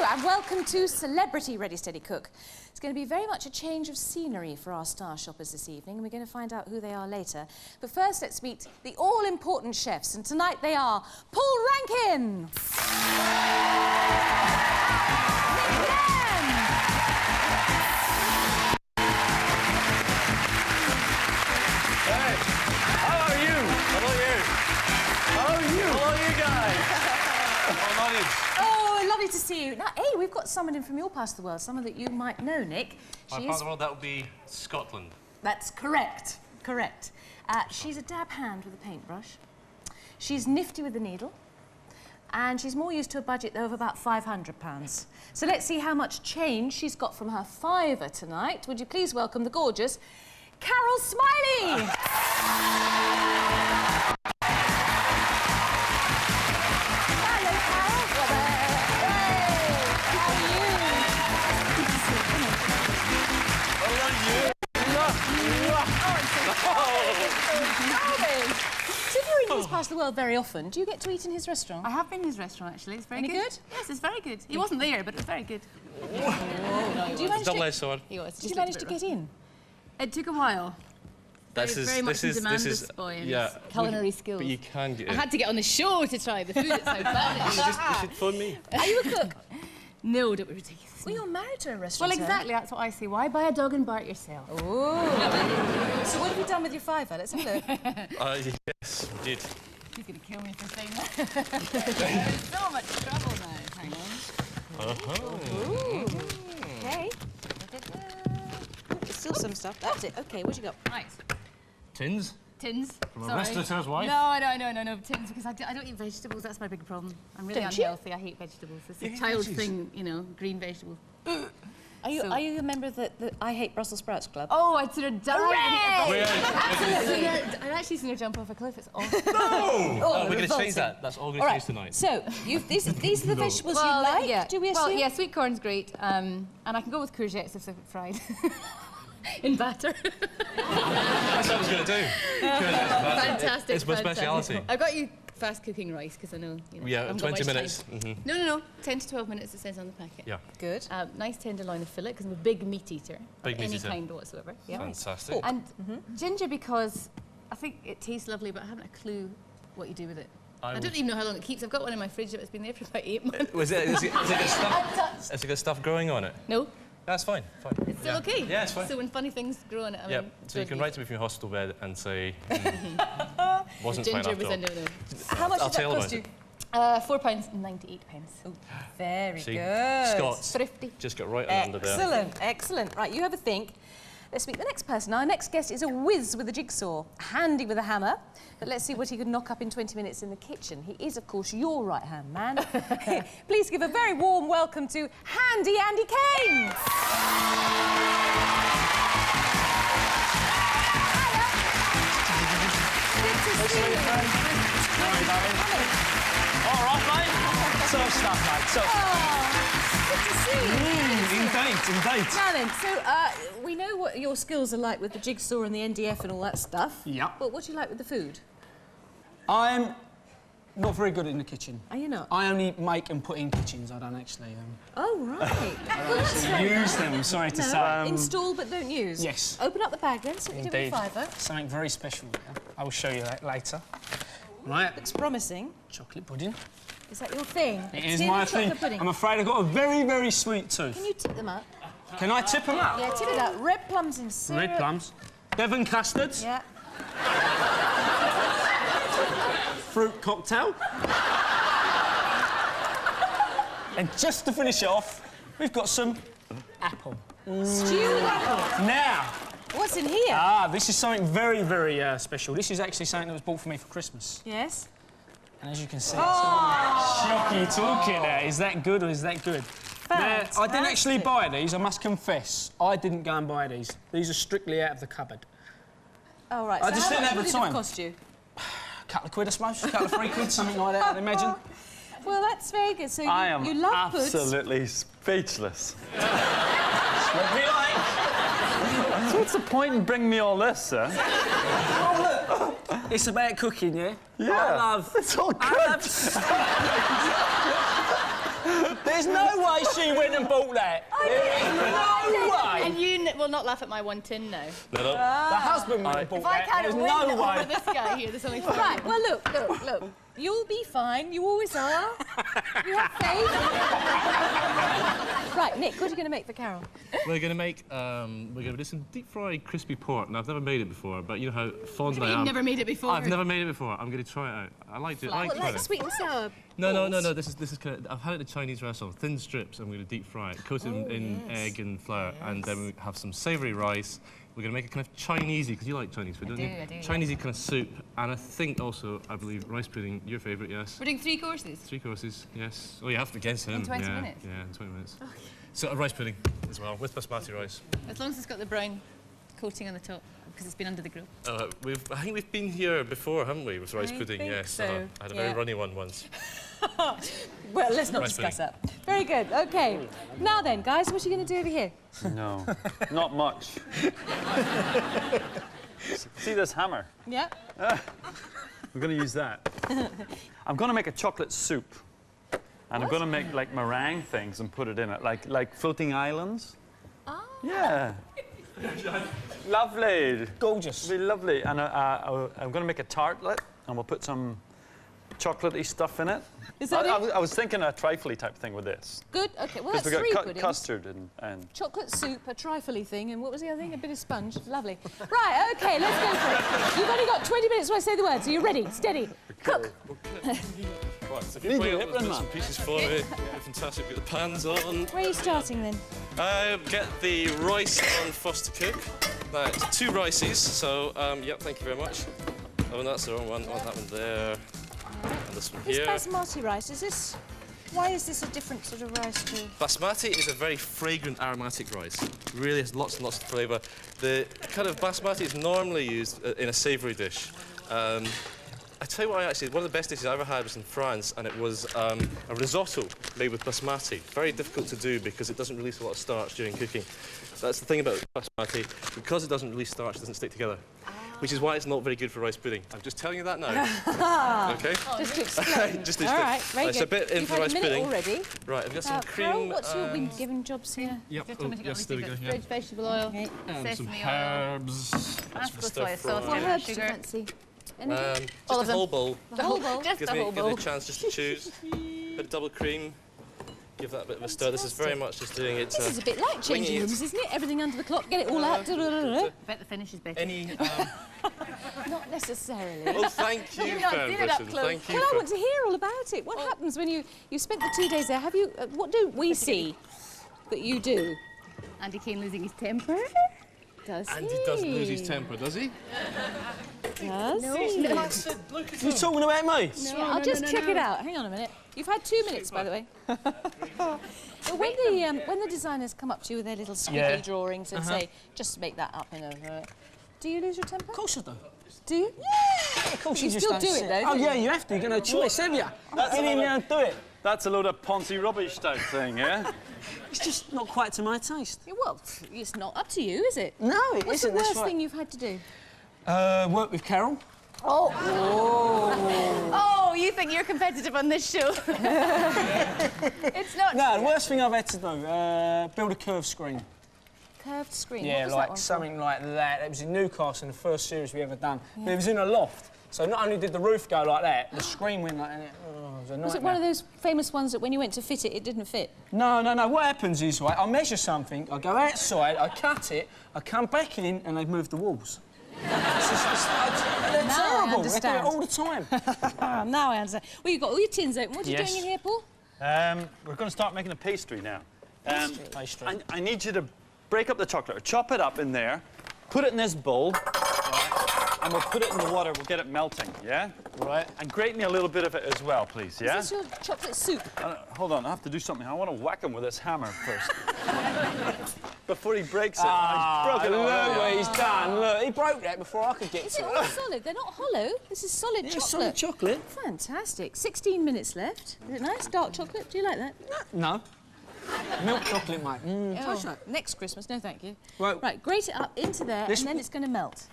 and welcome to Celebrity Ready Steady Cook. It's going to be very much a change of scenery for our star shoppers this evening, and we're going to find out who they are later. But first, let's meet the all-important chefs, and tonight they are Paul Rankin, Nick Lamb, Hey, how are you? Hello, you. How are you? Hello, you guys. Oh, lovely to see you. Now, hey, we've got someone in from your part of the world, someone that you might know, Nick. My part of the world, that would be Scotland. That's correct. Correct. She's a dab hand with a paintbrush. She's nifty with the needle. And she's more used to a budget, though, of about £500. So let's see how much change she's got from her fiver tonight. Would you please welcome the gorgeous Carol Smillie! This part of the world very often. Do you get to eat in his restaurant? I have been in his restaurant, actually. It's very good. Yes, it's very good. He wasn't there, but it was very good. Do you manage to... He was. Did you manage to get in? It took a while. Very much in demand, this boy, and his culinary skills. But you can get in. I had to get on the show to try the food. It's so bad. You should phone me. Are you a cook? No, don't be ridiculous. Well, you're married to a restaurant. Well, exactly. That's what I say. Why buy a dog and bark yourself? Oh. So what have you done with your fiver? Let's have a look. Yes, we did. He's going to kill me for saying that. There's so much trouble now. Hang on. Okay. There's still some stuff. That's it. Okay, what you got? Right. Tins? Tins. From a restaurateur's wife? No, tins, because I don't eat vegetables. That's my big problem. I'm really unhealthy. I hate vegetables. It's a child thing, you know, green vegetables. Are you a member of the I Hate Brussels Sprouts Club? Oh, I'd sort of die. Absolutely. I'd actually seen her jump off a cliff. It's awful. No! Oh, we're going to change that. That's all we're going to change tonight. So, these are the vegetables you like, yeah. do we assume? Well, yeah, sweet corn's great. And I can go with courgettes if they're fried. In batter. That's what I was going to do. Fantastic. It's my speciality. I got you fast cooking rice because I know. You know, yeah, 20 minutes. No. 10 to 12 minutes. It says on the packet. Yeah. Good. Nice tenderloin of fillet because I'm a big meat eater. Big meat eater. Any kind whatsoever. Yeah. Fantastic. And ginger because I think it tastes lovely, but I haven't a clue what you do with it. I don't even know how long it keeps. I've got one in my fridge that's been there for about 8 months. Has it got stuff growing on it? No. That's fine. It's still okay? Yeah, it's fine. So when funny things grow on it, I mean... So you can write to me from your hospital bed and say, wasn't fine ginger after all. How much did that cost you? £4.98. Oh, very See, good. Scots. Thrifty. Just got right under there. Excellent. Right, you have a think. Let's meet the next person. Our next guest is a whiz with a jigsaw, handy with a hammer. But let's see what he could knock up in 20 minutes in the kitchen. He is, of course, your right-hand man. Please give a very warm welcome to Handy Andy Kane. Good to see you. All right, mate. Tough stuff, mate. Good to see you. Indeed. Now then, so we know what your skills are like with the jigsaw and the NDF and all that stuff. Yep. But what do you like with the food? I'm not very good in the kitchen. Are you not? I only make and put in kitchens. I don't actually... Oh, right. Well, that's use them, sorry to say. Install but don't use? Yes. Open up the bag then, see what you do with the fiver. Something very special there. I will show you that later. Right. Looks promising. Chocolate pudding. Is that your thing? It is my thing. Pudding. I'm afraid I've got a very, very sweet tooth. Can you tip them up? Can I tip them up? Yeah, tip it up. Red plums in syrup. Red plums. Devon custards. Yeah. Fruit cocktail. And just to finish it off, we've got some apple. Stewed apple. Now. What's in here? This is something very, very special. This is actually something that was bought for me for Christmas. Yes. And as you can see, it's shocky talking there. Is that good or is that good? Now, I didn't actually buy these, I must confess. I didn't go and buy these. These are strictly out of the cupboard. Oh, right. I just didn't have the time. What did it cost you? A couple of quid, I suppose. A couple of £3, something like that, I'd imagine. Well, that's very good. So I am you love absolutely speechless. What we like. So what's the point in bringing me all this, sir? Oh, look. It's about cooking, yeah? Yeah. I love... It's all good. There's no way way she went and bought that. No way. And you will not laugh at my one tin now. No, no. The husband went and bought If I that. can't There's win no over way. this guy here, there's only 5. Right, well, look. You'll be fine. You always are. You have faith. Right, Nick, what are you going to make for Carol? We're going to make, we're going to do some deep-fried crispy pork. Now, I've never made it before, but you know how fond I am. You've never made it before? I've never made it before. I'm going to try it out. I like it. Like sweet and sour. No. This is kind of. I've had it at a Chinese restaurant. Thin strips. I'm going to deep fry it, coat it in egg and flour, and then we have some savoury rice. We're going to make it kind of Chinesey, because you like Chinese food, don't you? I do. Chinesey kind of soup, and I think also, I believe, rice pudding. Your favourite, yes. We're doing 3 courses. 3 courses, yes. Oh, you have to guess him. In 20 minutes? Yeah, in 20 minutes. So a rice pudding as well, with basmati rice. As long as it's got the brown coating on the top, because it's been under the grill. I think we've been here before, haven't we, with rice pudding? think Yes. so, I had a very runny one once. Well, let's not Rice discuss that. Very good. OK. Now then, guys, what are you going to do over here? No, not much. See this hammer? Yeah? I'm going to use that. I'm going to make a chocolate soup. And I'm going to make, like, meringue things and put it in it, like floating islands. Ah. Yeah. Lovely. Gorgeous. It'll be lovely. And I'm going to make a tartlet, and we'll put some chocolatey stuff in it. Is that it? I was thinking a trifly type thing with this. Good. OK, well, that's We've 3 got puddings. custard and... Chocolate soup, a trifly thing, and what was the other thing? A bit of sponge. Lovely. Right, OK, let's go for it. You've only got 20 minutes when I say the words. Are you ready? Steady. Cook. Right, so if Need you bring your up apron, some man. pieces for me, fantastic. Get the pans on. Where are you starting then? Get the rice on first to cook. It's 2 rices, so yep, thank you very much. Oh, that's the wrong one. I want that one there. And this one This here. basmati rice, is this... Why is this a different sort of rice to... Basmati is a very fragrant, aromatic rice. Really has lots and lots of flavour. The kind of basmati is normally used in a savoury dish. I tell you what, one of the best dishes I ever had was in France, and it was a risotto made with basmati. Very difficult to do because it doesn't release a lot of starch during cooking. That's the thing about basmati. Because it doesn't release starch, it doesn't stick together. Which is why it's not very good for rice pudding. I'm just telling you that now. OK? Just to explain. Just to All right, very It's good. a bit in You've for had rice a minute pudding. already. Right, I've got some cream. Carol, what's your... We've been given jobs here. Yep. Just tell me to get Yes, there we go. receipts. Yeah. Fridge vegetable oil, Okay. Some sesame oil, herbs. mashed for soy stir sauce, fry. What herbs do you sugar. fancy? Anything? All Just of a them. whole bowl. The whole bowl? Just Gives a me whole bowl. a chance just to choose. Bit of double cream. Give that a bit of a stir. This is very much just doing it. This is a bit like changing winging it. rooms, isn't it? Everything under the clock, get it all out. I bet the finish is better. Any. Not necessarily. Well, thank you, You've not seen it up Ferguson. close. Thank you. Well, I want to hear all about it. What happens when you spent the 2 days there? Have you? What do we see that you do? Andy Kane losing his temper. Does Andy doesn't lose his temper, does he? Does You talking about me? I'll just check it out. Hang on a minute. You've had 2 minutes, by the way. But when the designers come up to you with their little squiggly drawings and say, just make that up in a... do you lose your temper? Of course I do. Do you? Yeah, of course You just still don't do it, sit. though, Oh, don't yeah, you? you have to. You've got no choice, have you? Get in there and do it. That's a load of Ponzi rubbish type thing, yeah? It's just not quite to my taste. Yeah, well, it's not up to you, is it? No, it What's the isn't. That's worst right. thing you've had to do? Work with Carol. Oh, you think you're competitive on this show? It's not. No, the worst thing I've had to do, build a curved screen. Curved screen. Yeah, What was that like one for? something like that. It was in Newcastle in the first series we ever done. But it was in a loft. So not only did the roof go like that, the screen went like that. It was a nightmare. Was it one of those famous ones that when you went to fit it, it didn't fit? No. What happens is, right, I measure something, I go outside, I cut it, I come back in, and they've moved the walls. They're Now I terrible. They do it understand. all the time. Now I understand. Well, you've got all your tins open. What are you Yes. doing in here, Paul? We're going to start making a pastry now. Pastry. I need you to break up the chocolate, chop it up in there, put it in this bowl, and we'll put it in the water. We'll get it melting, yeah? Right. And grate me a little bit of it as well, please, yeah? Is this your chocolate soup? Hold on, I have to do something. I want to whack him with this hammer first. Before he breaks it. Ah, He's broken it look already. what he's done. Look, he broke that before I could get Is to it it. all solid? They're not hollow. This is solid Yeah, chocolate. solid chocolate. Fantastic. 16 minutes left. Is it nice? Dark chocolate? Do you like that? No. Milk chocolate, mate. Oh, next Christmas. No, thank you. Right. Right, grate it up into there, This and then one- it's going to melt.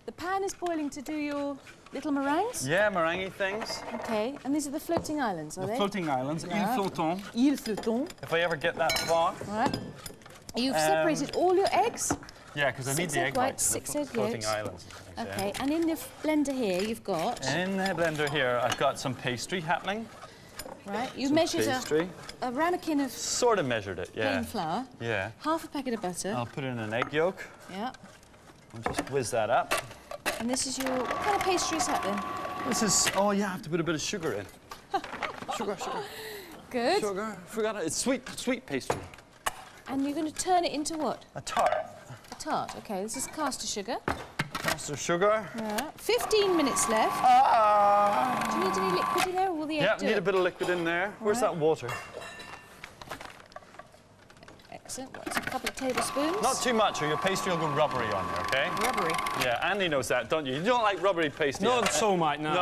The pan is boiling to do your little meringues? Yeah, meringue things. Okay, and these are the floating islands, are The they? floating islands, Yeah. île flottant. Île flottant. If I ever get that far. Right. You've separated all your eggs? Yeah, because I need 6 the egg egg whites, whites. 6 the egg floating yolks. islands. and things, Okay, and in the blender here you've got... yeah. In the blender here, I've got some pastry happening. Right, you've measured Pastry. a ramekin of Sort of measured it, yeah. plain flour, Yeah. half a packet of butter. I'll put in an egg yolk Yeah. and just whiz that up. And this is your... What kind of pastry is that then? This is, oh yeah, I have to put a bit of sugar in. Sugar. Good. Sugar, forgot it. It's sweet pastry. And you're going to turn it into what? A tart. A tart. Okay, this is caster sugar. Caster sugar. Yeah. 15 minutes left. Ah! Do you need any liquid in there, or will the egg Yeah, do need it? a bit of liquid in there. Where's Right. that water? Excellent. What's a couple of tablespoons? Not too much, or your pastry will go rubbery on you, okay? Rubbery. Yeah, Andy knows that, don't you? You don't like rubbery pastry. Not at all, mate, no.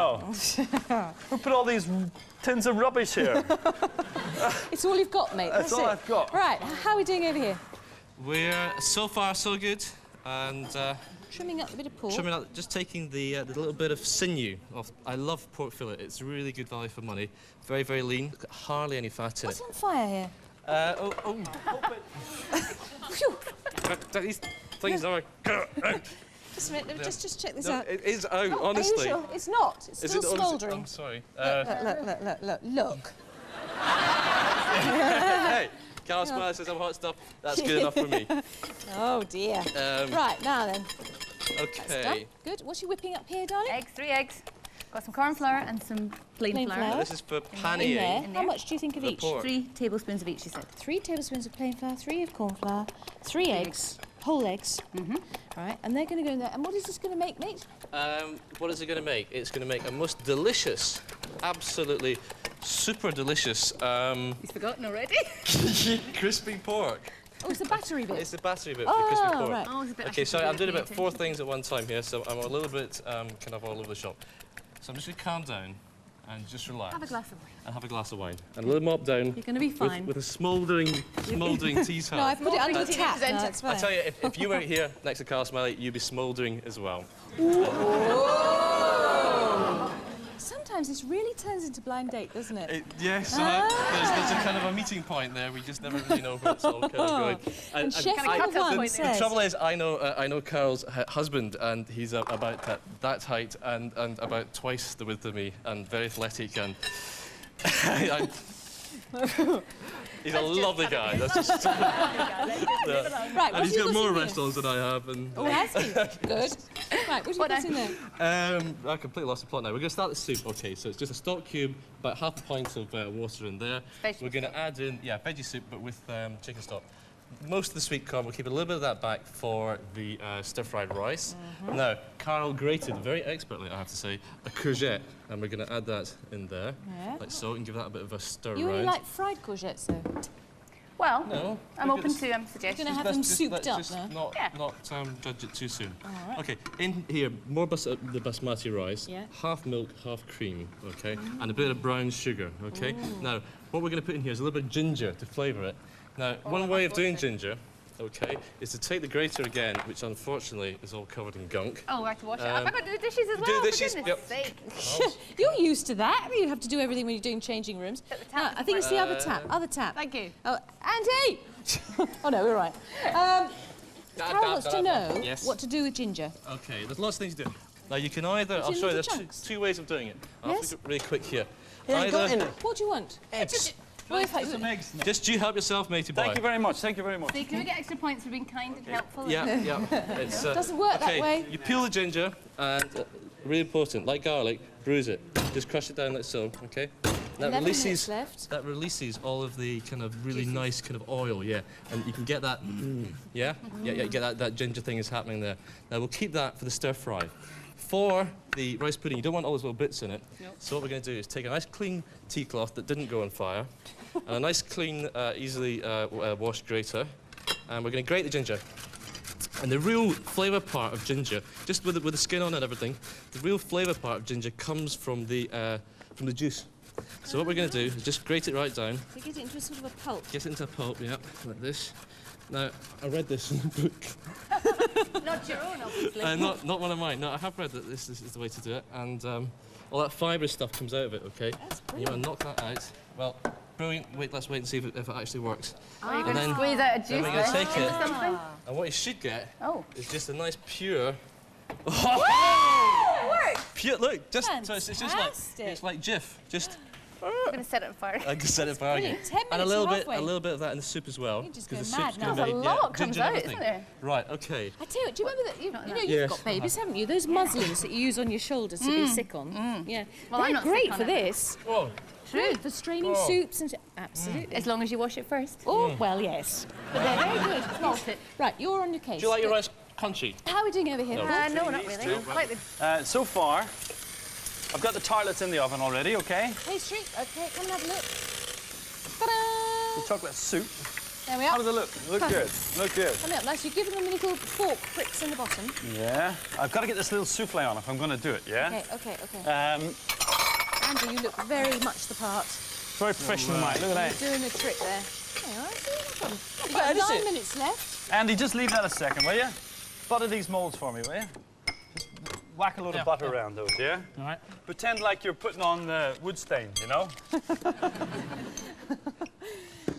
No. Who put all these tins of rubbish here? It's all you've got, mate. That's all it. I've got. Right, how are we doing over here? We're so far so good, and Trimming up a bit of pork. trimming out, just taking the little bit of sinew off. I love pork fillet. It's really good value for money. Very, very lean. Hardly any fat in What's it. on fire here? Phew. These things are. Just a minute, just check this No, out. it is out. Oh, are you Honestly. sure? It's not. It's Is still it? smouldering. I'm sorry. Look. Hey, Carl Smillie says I'm hot stuff. That's good enough for me. Oh dear. Right, now then. That's done. Okay. Good. What's you whipping up here, darling? Eggs, 3 eggs. Got some corn flour and some plain Plain flour. flour. This is for In there. panning. In How there. much do you think of The each? pork. 3 tablespoons of each, she said. 3 tablespoons of plain flour, 3 of corn flour, 3 eggs, whole eggs. Right, and they're going to go in there. And what is this going to make, mate? What is it going to make? It's going to make a most delicious, absolutely super delicious He's forgotten already. crispy pork. Oh, it's the battery bit. It's the battery bit for the crispy pork. right. Oh, it's a bit Okay, sorry, I'm doing about paying 4 attention. things at one time here, so I'm a little bit kind of all over the shop. So I'm just going to calm down and just relax. Have a glass of wine. And have a glass of wine. And a little mop down. You're going to be fine. With a smouldering tea towel. No, I put it under the Smouldering tap. tea. No, it's I fine. tell you, if you were here next to Carl Smillie, you'd be smouldering as well. Sometimes this really turns into blind date, doesn't it? Yes, there's a kind of a meeting point there. We just never really know where it's all kind of going. And Chef Can I cut number off one point there? The says... trouble is, I know Carl's husband, and he's about that height and about twice the width of me, and very athletic, and he's a lovely guy. That's just, Right, and he's what got more in here? restaurants than I have. And Oh, has he? Good. Right, what have you got in there? I completely lost the plot now. We're going to start the soup. Okay, so it's just a stock cube, about half a pint of water in there. Vegetable We're going to add in, veggie soup, but with chicken stock. Most of the sweet corn, we'll keep a little bit of that back for the stir-fried rice. Now, Carl grated, very expertly, I have to say, a courgette, and we're going to add that in there, Yeah. like so, and give that a bit of a stir You around. only like fried courgettes, though. Well, No, I'm we're open gonna- to You're going suggestions. to have Let's them just- souped let's up, just though. not judge it too soon. Okay, in here, more the basmati rice, Yeah. half milk, half cream, okay, and a bit of brown sugar, okay. Now, what we're going to put in here is a little bit of ginger to flavour it. Now, one way of doing ginger, okay, is to take the grater again, which unfortunately is all covered in gunk. Oh, I have to wash it. Have I got to do the dishes as well? do For dishes, goodness yep. sake. You're used to that. You have to do everything when you're doing changing rooms. But the tap No, I doesn't think it's the other work. tap. Other tap. Thank you. Oh, Andy! Oh, no, we're right. Carol wants to know Yes. what to do with ginger. Okay, there's lots of things to do. Now, you can either, I'll in show you, little there's chunks. two ways of doing it. I'll Yes. make it really quick here. Yeah, got in it. What do you want? Eggs. Well, if I, Just you help yourself, matey boy. Thank you very much. Thank you very much. See, can we get extra points for being kind and helpful? Yeah. It's, Doesn't work that okay, way. You peel the ginger, and really important, like garlic, bruise it. Just crush it down like so, okay? That 11 minutes releases, left. that releases all of the kind of really nice kind of oil, yeah. And you can get that, yeah, you get that ginger thing is happening there. Now we'll keep that for the stir fry. For the rice pudding, you don't want all those little bits in it. So what we're going to do is take a nice clean tea cloth that didn't go on fire, and a nice clean, easily washed grater, and we're going to grate the ginger. And the real flavour part of ginger, just with the skin on and everything, the real flavour part of ginger comes from the juice. So what we're going to do is just grate it right down, to get it into a sort of a pulp. get it into a pulp, yeah, like this. Now, I read this in a book. Not your own, obviously. Not one of mine. No, I have read that this is the way to do it, and all that fibrous stuff comes out of it, okay? That's And you want to knock that out. Well, brilliant. Wait, let's wait and see if it actually works. Are you going to squeeze out a juice Then we're going to take it, something? and what you should get is just a nice pure... Pure, look, just so it's just like Jif, just... I'm going to set it on fire. I can set it fire again. 10 minutes And a little bit of that in the soup as well. You just because go the mad soup's now. gonna There's be, a lot comes ginger and out, everything. isn't there? Right, okay. I tell you, do you remember that? You know you've Yes. got babies, haven't you? Those muslins that you use on your shoulders to be sick on. Yeah, Well, I'm they're not great sick on for it. this. Whoa. True. For straining soups and absolutely. As long as you wash it first. Oh, well, yes. But they're very good. Malt it. Right, you're on your case. Do you like your rice crunchy? How are we doing over here? No. Paul? No, not really. Like the So far, I've got the tartlets in the oven already, okay? Pastry. Okay, come and have a look. Ta-da! The chocolate soup. There we How are. does it look? Look good. Look good. Coming up nice. You've given them little fork pricks in the bottom. Yeah. I've got to get this little souffle on if I'm going to do it, yeah? Okay. Um, Andrew, you look very much the part. very professional, mate. Look at that. You're doing a trick there. There you are. See, no problem. You've How got does 9 it? minutes left. Andy, just leave that a second, will you? Butter these moulds for me, will you? Just whack a load of butter around those, yeah? All right. Pretend like you're putting on wood stain, you know?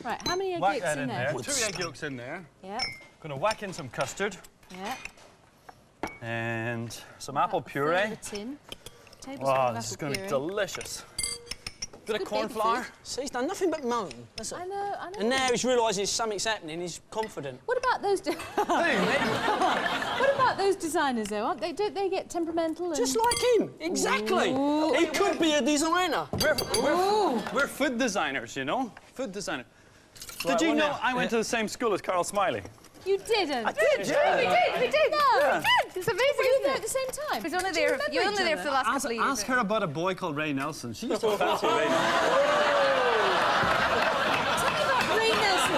Right, how many egg Whack yolks that in in there? there. 2 egg yolks in there. Yeah, Gonna whack in some custard yeah. and some apple Fill puree. the tin. Tablespoon Wow, of this is apple gonna be puree. delicious. Bit of good corn baby flour. food. See, he's done nothing but moan. That's it. I know. And now he's realising something's happening. He's confident. What about those? What about those designers, though? Aren't they? Don't they get temperamental? And... Just like him. Exactly. Ooh. He could be a designer. We're food designers, you know? Food designer. Right, Did you one know now. I went to the same school as Carl Smillie? You didn't. I did, yeah. We did. No. Yeah. It's amazing, Were you isn't there it? at the same time? He was only Do you there. remember You were each only there other? for the last couple of years. Ask her about a boy called Ray Nelson. She used to fancy Ray Nelson.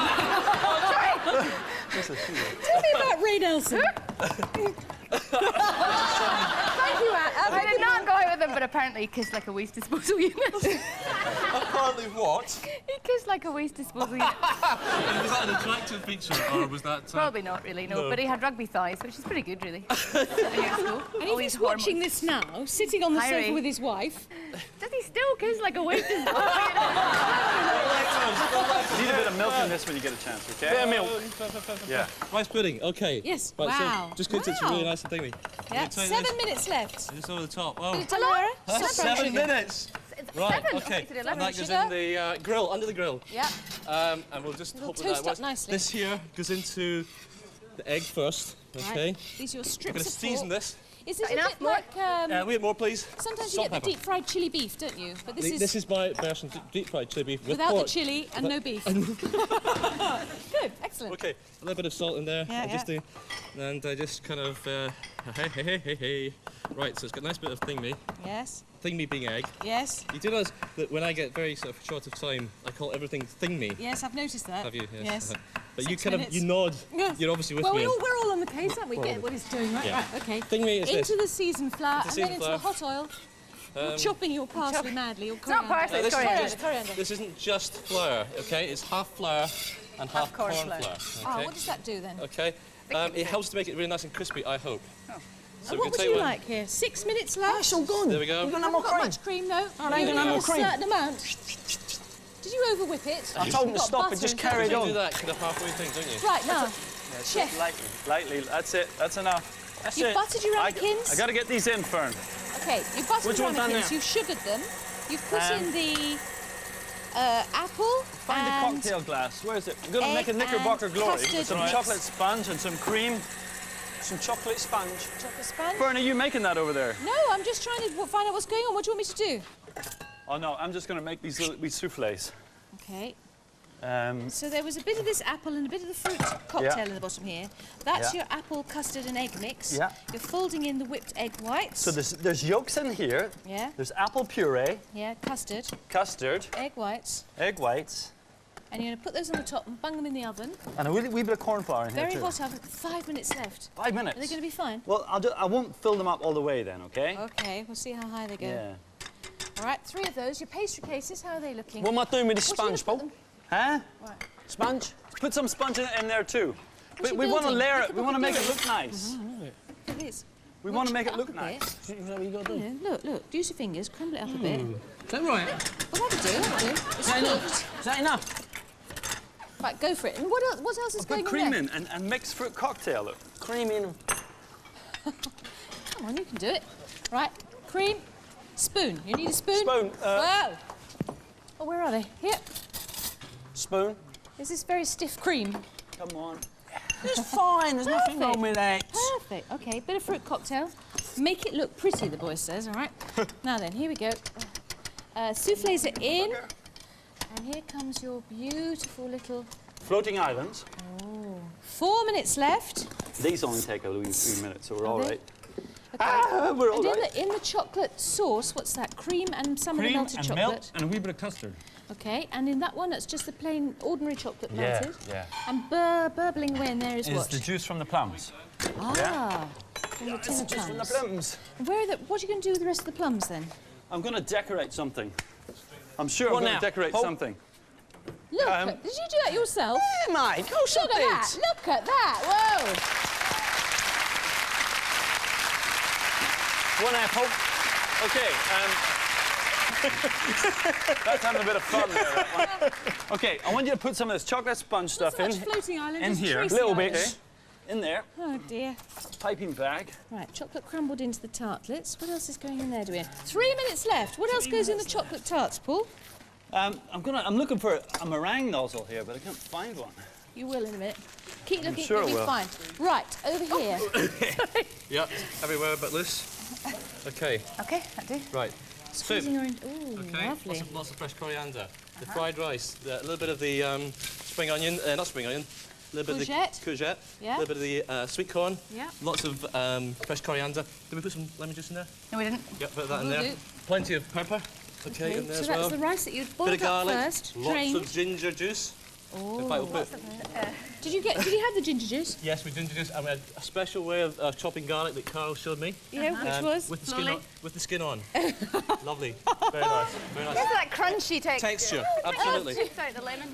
Tell me about Ray Nelson. Tell me about Ray Nelson. Thank you, Anne. I did not go out with him, but apparently he kissed like a waste disposal unit. Apparently what? He kissed like a waste disposal unit. And was that an attractive feature, or was that... Probably not really, no. But he had rugby thighs, which is pretty good, really. And if he's watching this now, sitting on the Hi, sofa Ray. with his wife, Does he still kiss like a waste disposal unit? You need a bit of milk in this when you get a chance, okay? Bit of milk. Yeah. Rice pudding, okay. Yes, Right, wow. So just cooked it Wow. really nice and thingy. yeah, Can you 7 minutes left. Just over the top. Oh. Tamara, Huh? stop 7 rushing. minutes! It's Right, 7. okay. It's 11. And that goes Sugar? in the grill, under the grill. Yeah. And we'll just It'll hope that toast that up nicely. This here goes into the egg first, okay? Right. These are your I'm strips going to of season pork. this. Is this a Enough bit more? like... We have more, please. sometimes you Salt, get the pepper. deep fried chili beef, don't you? But This is my version, deep fried chili beef with without pork. the chili and no beef. Good, excellent. Okay, a little bit of salt in there. Yeah, I just do, and I just kind of, hey. Right, so it's got a nice bit of thing me Yes, being egg. yes, You do notice that when I get very sort of short of time, I call everything thing me. yes, I've noticed that. Have you? Yes. But 6 you kind minutes. of, you nod. Yes. You're obviously with Well, me. we're all on the case, aren't we? Get what he's doing, right? Yeah. Right, okay. Thing me is Into this. the seasoned flour Into and then seasoned into the flour. hot oil. You're chopping your parsley madly. Or It's not parsley, it's This coriander. isn't, Coriander. this isn't just flour, okay? It's half flour and half corn flour. flour. Oh, Okay. what does that do then? Okay. It helps to make it really nice and crispy, I hope. So And we what can would take you one- like here? 6 minutes left? That's all gone. There we go. You're going to have Haven't more got cream. much cream, no. I ain't gonna have more cream. A certain amount. Did you overwhip it? I told him to Got stop butter and just and carried You on. do that kind of halfway thing, don't you? Right, now, chef, Lightly. That's it. That's enough. That's you've it. buttered your I ramekins. got to get these in, Fern. Okay, you've buttered Which your one's done ramekins, now? you've sugared them, you've put Um, in the apple Find the and cocktail glass. Where is it? I'm going to egg make a Knickerbocker and glory custard with some mix. chocolate sponge and some cream. Some chocolate sponge. chocolate sponge. Fern, are you making that over there? No, I'm just trying to find out what's going on. What do you want me to do? Oh no, I'm just going to make these little souffles. Okay, Um, so there was a bit of this apple and a bit of the fruit cocktail Yeah. in the bottom here. That's Yeah. your apple, custard and egg mix. Yeah. You're folding in the whipped egg whites. so there's yolks in here. Yeah, There's apple puree, yeah, custard, custard, egg whites. egg whites, And you're going to put those on the top and bung them in the oven. and a wee bit of corn flour in Very here too. hot oven. 5 minutes left. 5 minutes. Are they going to be fine? Well, I won't fill them up all the way then, okay? Okay, we'll see how high they go. Yeah. All right, 3 of those. Your pastry cases, how are they looking? What am I doing with this What are you sponge, gonna Paul? put Huh? Right. Sponge? Put some sponge in there too. What's But we your want to building? layer Look it. at We what want to we're make it doing. look nice. Look at this. We want to make it Up look a nice. bit. Is that what you got to do? Yeah, look. Use your fingers, crumble it up a bit. Is that right? Well, that'll do. It's Is that cooked. enough? Is that enough? Right, go for it. And what else is going Put on cream there? in and mix fruit cocktail. Look. Cream in. Come on, you can do it. Right, cream, spoon. You need a spoon? Spoon. Whoa! Oh, where are they? Here. Spoon. Is this very stiff cream? Come on. It's fine. There's nothing wrong with that. Perfect. Okay, bit of fruit cocktail. Make it look pretty, the boy says, all right? Now then, here we go. Soufflés are in. And here comes your beautiful little... Floating islands. 4 minutes left. These only take a wee 3 minutes, so we're all they? right. Okay. We're all And right. in the chocolate sauce, what's that? Cream and some of the melted chocolate. and a wee bit of custard. Okay, and in that one, it's just the plain, ordinary chocolate Yeah, melted. yeah. And burbling away in there is Is what? the juice from the plums. Ah, from the tin of Just from the plums. plums. Where are the, what are you going to do with the rest of the plums then? I'm going to decorate something. I'm sure What I'm going now? to decorate Hold- something. Look, did you do that yourself? Yeah, mate. Of course Look at that! Look at that! Whoa! One apple. Okay, that's having a bit of fun there, that one. Okay, I want you to put some of this chocolate sponge stuff Not so in. much floating island, in just here. Tracy Little Island. bits. In there, Oh dear. piping bag. Right, chocolate crumbled into the tartlets. What else is going in there, do we? 3 minutes left. What else goes in the chocolate tarts, Paul? I'm looking for a meringue nozzle here, but I can't find one. You will in a minute. Keep looking, sure you'll I be will. fine. Right, over here. Yep, everywhere but loose. Okay, Okay, that do. right. Soup. Squeezing orange. Ooh, Okay, lovely. lots of fresh coriander. The fried rice, a little bit of the spring onion, not spring onion, a little bit Courgette. of the courgette, Yeah. a little bit of the sweet corn, Yeah. lots of fresh coriander. Did we put some lemon juice in there? No, we didn't. Yep, put that in Will there. do. Plenty of pepper. Okay, in there So as that's well. the rice that you Bit boiled of up garlic, first, lots drained. of ginger juice. Oh, In fact, we'll put, Did you have the ginger juice? yes, we ginger juice. And we had a special way of chopping garlic that Carl showed me. Yeah, which was? With the skin Slowly. on. With the skin on. Lovely. Very nice. Very nice. It's that crunchy texture. Texture, absolutely. Sorry, the lemon.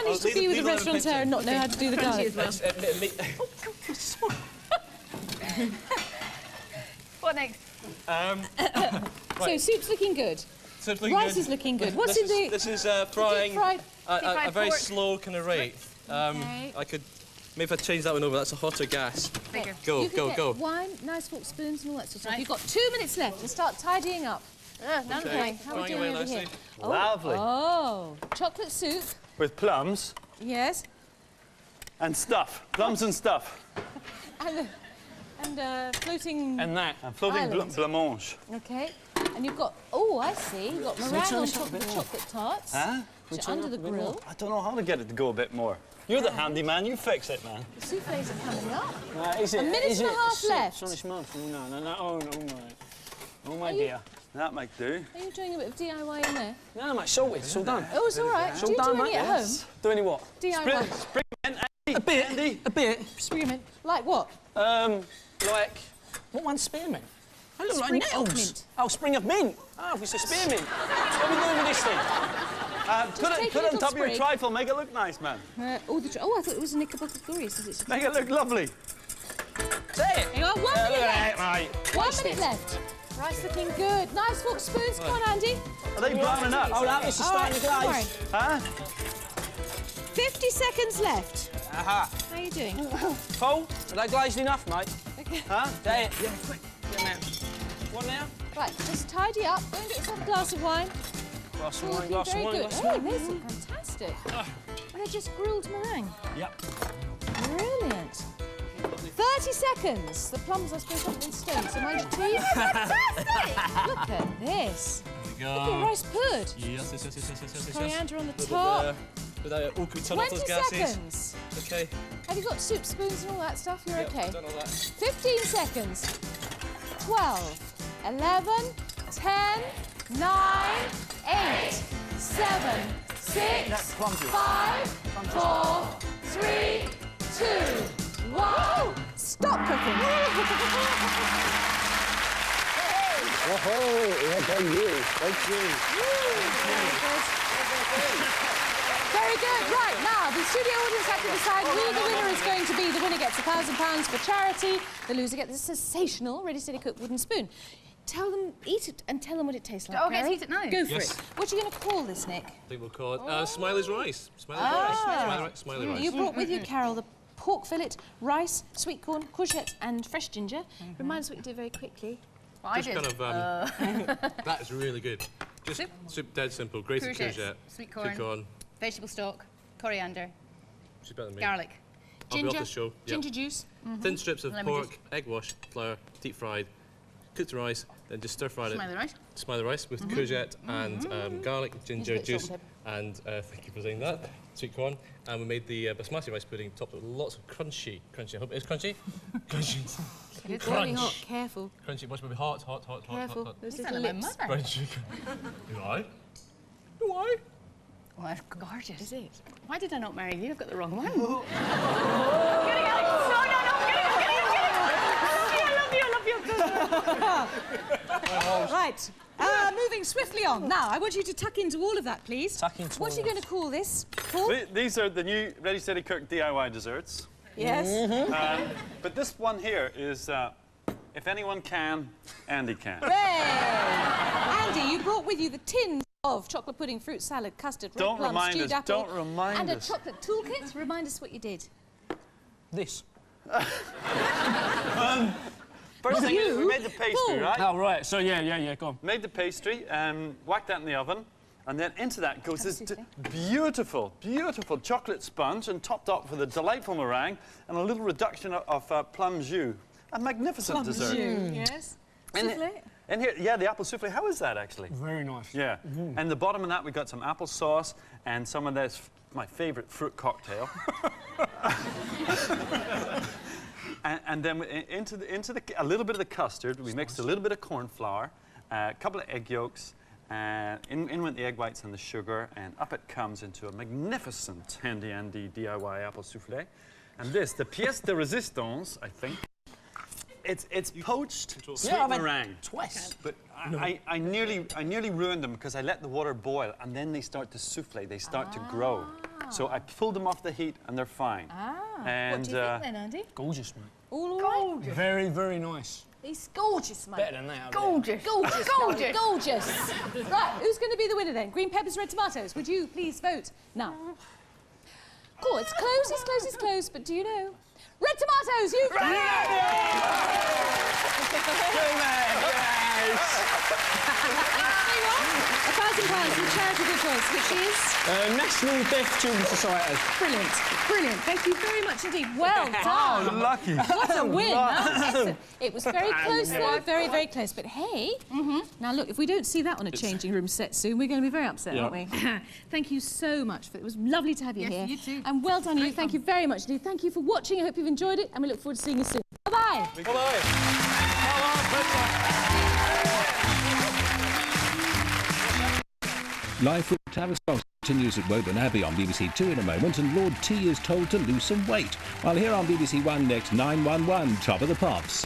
Managed to leave be the- with a leave the lemon restaurateur and not know how to do the garlic. as well. What next? So soup's looking good. So it's looking Rice good. is looking good. What's this in the... This is frying fried? a fried very pork. slow kind of rate. Okay. I could maybe if I change that one over. That's a hotter gas. Bigger. Go, You can go, get go. wine, nice fork spoons and all that sort of stuff. Right. You've got 2 minutes left and start tidying up. None of Okay. mine. How are we Frying doing away over nicely. here? Lovely. Oh, chocolate soup. With plums Yes. and stuff. Plums and stuff. And floating... And that. And floating Islands. blancmange. Okay. And you've got... Oh, I see. You've got meringue turn on this up top a of bit the more? chocolate tarts. Huh? Which are under the grill. I don't know how to get it to go a bit more. You're the handyman, you fix it, man. The soufflés are coming up. Is it, A minute is and a it half left. Sunnish month? No. Oh, no, mate. Oh, my Are you- dear. That might do. Are you doing a bit of DIY in there? No, mate, sorted. It's all done. Oh, it's all right. It's Do all you done, do mate. any at home? Doing any what? DIY. Spring A bit. Andy. A bit. Spearmint. Like what? Like, what one's spearmint? I look Spring like of nails. mint. Oh, spring of mint. Oh, it's a spearmint. What are we doing with this thing? Put take it a on little top of your sprig. trifle, make it look nice, man. I thought it was a Knickerbocker Glorious. Is it? Make it look lovely. Say it. Hang on, 1 minute Look left. at that, mate. 1 minute left. Rice looking good. Nice fork spoons. Come on, Andy. Are they browning up? Hold up, this is All right, starting to don't worry. glaze. Huh? 50 seconds left. Aha. How are you doing? Paul, are they glazed enough, mate? Okay. Huh? Say it. Yeah, quick. Yeah, man. What now? Right, just tidy up. Go and get yourself a glass of wine. Glass of All wine, looking glass of very wine, good. glass of Oh, wine. these look fantastic. They're just grilled meringue. Yep. Brilliant. 30 seconds. The plums, I suppose, haven't been stoned, so mind your teeth. Fantastic! Look at this. There Look we at go. rice pud. Yes. Coriander on the Little bit top. there. Oh, can we turn off 20 those gases? seconds. Okay. Have you got soup spoons and all that stuff? You're Yep, okay. done all that. 15 seconds. 12, 11, 10, 9, 8, 7, 6, 5, 4, 3, 2, 1. Stop cooking. Very good. Right, now, the the studio audience have to decide who the winner is going to be. The winner gets £1,000 for charity. The loser gets a sensational, ready, steady, cook wooden spoon. Tell them, eat it, and tell them what it tastes like. Oh, okay, let's eat it now. Go for it. What are you going to call this, Nick? I think we'll call it Smiley's rice. Smiley rice. You brought with you, Carol, the pork fillet, rice, sweet corn, courgette, and fresh ginger. Remind us what you did very quickly. Well, I did. Kind of, that is really good. Just soup, dead simple. Grated courgette, sweet corn, vegetable stock, coriander, she's better than me. garlic. I'll be off the show. Ginger juice. Thin strips of Lemon pork, juice. egg wash, flour, deep fried, cooked rice, then just stir fried Smiley rice. Smiley rice with courgette and garlic, ginger bit of juice, salt and thank you for saying that, sweet corn. And we made the basmati rice pudding topped with lots of crunchy. I hope it is crunchy. Crunchy. It's really hot. Careful. Crunchy. Watch me be hot. Careful. Those You little sound like lips. my mother. Brown sugar. Do I? Do I? Oh, that's gorgeous. Is it? Why did I not marry you? I've got the wrong one. Get it, Alex. No, get it. Right. Moving swiftly on. Now, I want you to tuck into all of that, please. Tuck into What are you all going to call this? Paul? These are the new Ready Steady Cook DIY desserts. Yes. But this one here is, if anyone can, Andy can. Hooray! Andy, you brought with you the tins of chocolate pudding, fruit salad, custard, red Don't plum, remind stewed us, apple, don't remind and us. a chocolate toolkit. Remind us what you did. This. First thing is we made the pastry, right? Oh, right. So, yeah, go on. Made the pastry, whacked that in the oven, and then into that goes this beautiful, beautiful chocolate sponge, and topped up with a delightful meringue and a little reduction of plum jus. A magnificent dessert. Yes. And here, yeah, the apple souffle. How is that actually? Very nice. Yeah. And the bottom of that, we got some apple sauce and some of this, my favourite fruit cocktail. and then a little bit of the custard. We mixed a little bit of corn flour, a couple of egg yolks, in went the egg whites and the sugar, and up it comes into a magnificent Handy Andy DIY apple souffle. And this, the pièce de résistance, I think. It's poached sweet meringue. Twice. But I nearly ruined them because I let the water boil and then they start to souffle, they start to grow. So I pulled them off the heat and they're fine. And What do you think then, Andy? Gorgeous, mate. All right? Very, very nice. He's gorgeous, mate. Better than that. Gorgeous. Gorgeous, gorgeous, gorgeous. Right, who's going to be the winner then? Green peppers, red tomatoes. Would you please vote now? Cool, it's close, it's close, but do you know? Red tomatoes, you've done £1,000 from Charity Good Choice, which is? National Deaf Children's Society. Brilliant, brilliant. Thank you very much indeed. Well done. lucky. What a win. Excellent. It was very close though, very, very close. But hey, now look, if we don't see that on a changing room set soon, we're going to be very upset, aren't we? Thank you so much. It was lovely to have you here. You too. And well done you. Thank you very much indeed. Thank you for watching. I hope you've enjoyed it and we look forward to seeing you soon. Bye-bye. Live from Tavistock continues at Woburn Abbey on BBC Two in a moment, and Lord T is told to lose some weight. While here on BBC One next, 911, Top of the Pops.